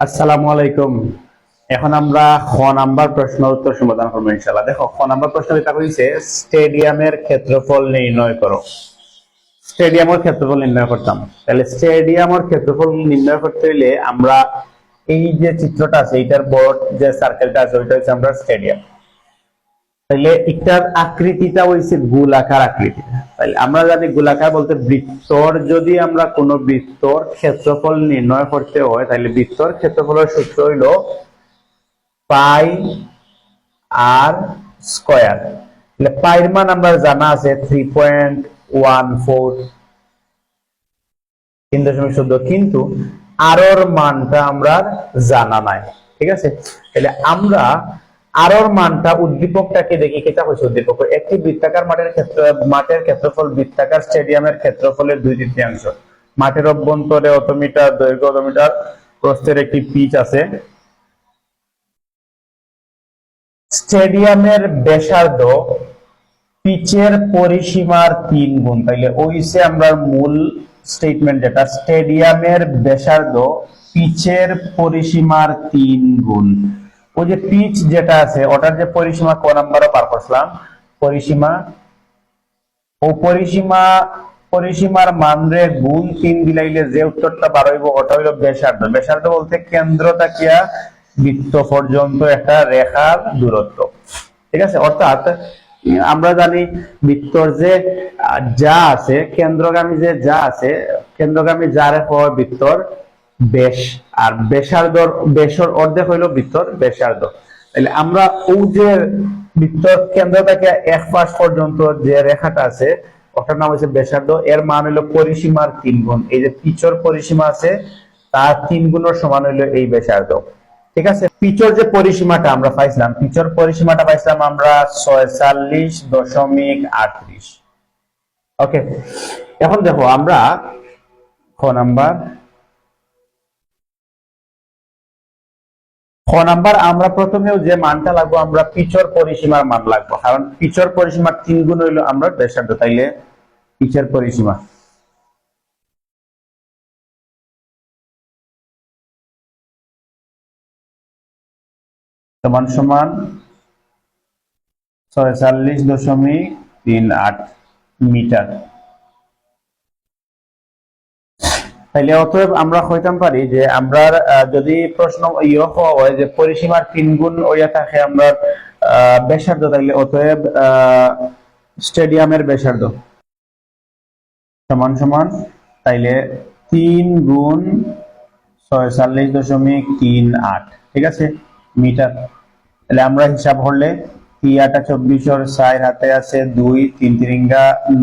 আসসালামু আলাইকুম। এখন আমরা খ নাম্বার প্রশ্ন উত্তর সমাধান করবো ইনশাআল্লাহ। দেখো, খ নাম্বার প্রশ্ন এটা হইছে স্টেডিয়ামের ক্ষেত্রফল নির্ণয় করো। স্টেডিয়ামের ক্ষেত্রফল নির্ণয় করতাম, তাহলে স্টেডিয়ামের ক্ষেত্রফল নির্ণয় করতে হলে আমরা এই যে চিত্রটা আছে এইটার বড় যে সার্কেলটা আছে ওইটা হচ্ছে আমরা স্টেডিয়াম। তাহলে এটার আকৃতিটা হইছে গোলাকার আকৃতি। তাহলে আমরা জানি গোলাকার বলতে বৃত্তর, যদি আমরা কোনো বৃত্তর ক্ষেত্রফল নির্ণয় করতে হয় তাহলে বৃত্তর ক্ষেত্রফলের সূত্র হইল পাই আর স্কয়ার। তাহলে পাইর মান আমরা জানা আছে 3.14, 3.14, কিন্তু আরোর মানটা আমরা জানা নাই। ঠিক আছে, তাহলে আমরা আরোর মানটা উদ্দীপকটাকে দেখি। কেটা হচ্ছে উদ্দীপক একটি বৃত্তাকার মাঠের ক্ষেত্রফল বৃত্তাকার স্টেডিয়ামের ক্ষেত্রফলের 2/3। মাঠের অভ্যন্তরে অত মিটার, দৈর্ঘ্য অত মিটার, প্রস্থের একটি পিচ আছে। স্টেডিয়ামের ব্যাসার্ধ পিচের পরিসীমার 3 গুণ। তাইলে ওইসে আমরা মূল স্টেটমেন্ট যেটা, স্টেডিয়ামের ব্যাসার্ধ পিচের পরিসীমার 3 গুণ। ওই যে পিচ যেটা আছে ওটার যে পরিসীমা ক নাম্বারও পার করছিলাম, পরিসীমা ও পরিসীমার মান রে গুণ 3 দিলাইলে যে উত্তরটা বার হইব ওটা হইল ব্যাসার্ধ। ব্যাসার্ধ বলতে কেন্দ্র তাকিয়া বৃত্ত পর্যন্ত একটা রেখার দূরত্ব। ঠিক আছে, অর্থাৎ আমরা জানি বৃত্তর যে যা আছে কেন্দ্রগামী, যে যা আছে কেন্দ্রগামী যা রেখা বৃত্তর ব্যাস, আর ব্যাসর অর্ধেক হইল বৃত্তর ব্যাসার্ধ। তাহলে আমরা ওই যে বৃত্তর কেন্দ্র থেকে এক পাশ পর্যন্ত যে রেখাটা আছে ওটার নাম হচ্ছে ব্যাসার্ধ। এর মান হইল পরিসীমার 3 গুণ। এই যে পিচর পরিসীমা আছে তার 3 গুণের সমান হইল এই ব্যাসার্ধ। ঠিক আছে, পিচর যে পরিসীমাটা আমরা পাইছিলাম, পিচর পরিসীমাটা পাইছিলাম আমরা 46.38। ওকে, এখন দেখো আমরা খ নাম্বার আমরা প্রথমেও যে মানটা লাগবো আমরা পিচর পরিসীমার মান লাগবো, কারণ পিচর পরিসীমার 3 গুণ হইলো আমরা ব্যাসার্ধ। তাইলে পিচের পরিসীমা সমান সমান 46.38 মিটার। তাইলে অতএব আমরা কইতাম পারি যে আমরা যদি প্রশ্ন হয় যে পরিসীমার 3 গুণ হইয়া থাকে আমরা ব্যাসার্ধ, তাইলে অতএব স্টেডিয়ামের ব্যাসার্ধ সমান সমান তাইলে 3 গুণ 46.38, ঠিক আছে, মিটার। তাহলে আমরা হিসাব করলে 3×8 = 24, 4 হাতে আছে 2, 3 3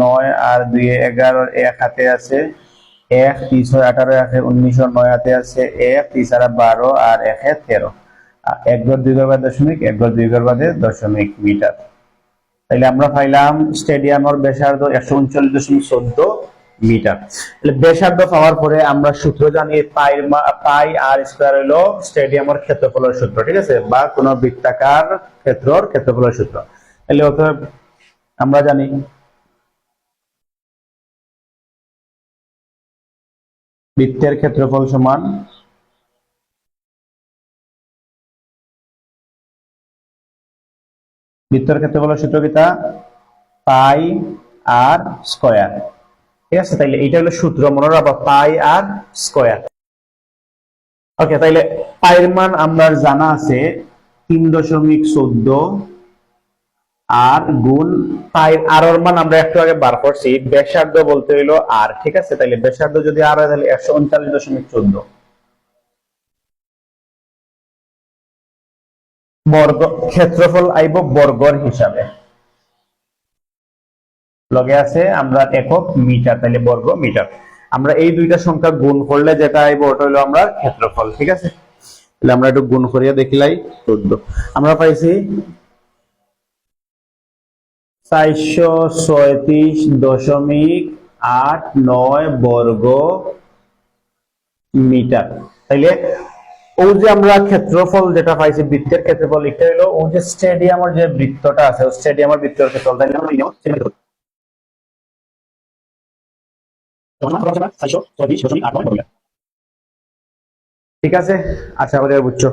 9, আর 2 11, 1 হাতে আছে 1, 3 6 18, 1 19, 9 হাতে আছে 1, 3 4 12, আর 1 13। 1 ঘর 2 ঘর বাদে দশমিক, 1 ঘর 2 ঘর বাদে দশমিক মিটার। তাহলে আমরা পাইলাম স্টেডিয়ামের ব্যাসার্ধ 139.14 মিটার। তাহলে ব্যাসার্ধ পাওয়ার পরে আমরা সূত্র জানি পাই আর স্কয়ার হলো স্টেডিয়ামের ক্ষেত্রফলের সূত্র। ঠিক আছে, বা কোন বৃত্তাকার ক্ষেত্রের ক্ষেত্রফলের সূত্র। তাহলে অতএব আমরা জানি বৃত্তের ক্ষেত্রফল সমান বৃত্তের ক্ষেত্রফলের সূত্র কিটা, পাই আর স্কয়ার। ঠিক আছে, তাইলে এটা হলো সূত্র, মনে রাখবা পাই আর স্কয়ার। ওকে, তাইলে পাইর মান আমরা জানা আছে 3.14, আর গুণ পাইর আরর মান আমরা একটু আগে বার করছি, ব্যাসার্ধ বলতে হইলো আর। ঠিক আছে, তাইলে ব্যাসার্ধ যদি আর হয় তাহলে 139.14 বর্গ। ক্ষেত্রফল আইব বর্গর হিসাবে, লগে আছে আমরা একক মিটার, তাহলে বর্গ মিটার। আমরা এই দুইটা সংখ্যা গুণ করলে যেটা আইব ওটা হলো আমরা ক্ষেত্রফল। ঠিক আছে, তাহলে আমরা একটু গুণ করিয়া দেখিলাই 14। আমরা পাইছি 436.89 বর্গ মিটার। তাইলে ও যে আমরা ক্ষেত্রফল যেটা পাইছি বৃত্তের ক্ষেত্রফল, এটা হলো ও যে স্টেডিয়ামের যে বৃত্তটা আছে স্টেডিয়ামের বৃত্তের ক্ষেত্রফল। তাইলে আমরা নিও 436.89 বর্গ মিটার। ঠিক আছে, আশা করি আর বুঝছো।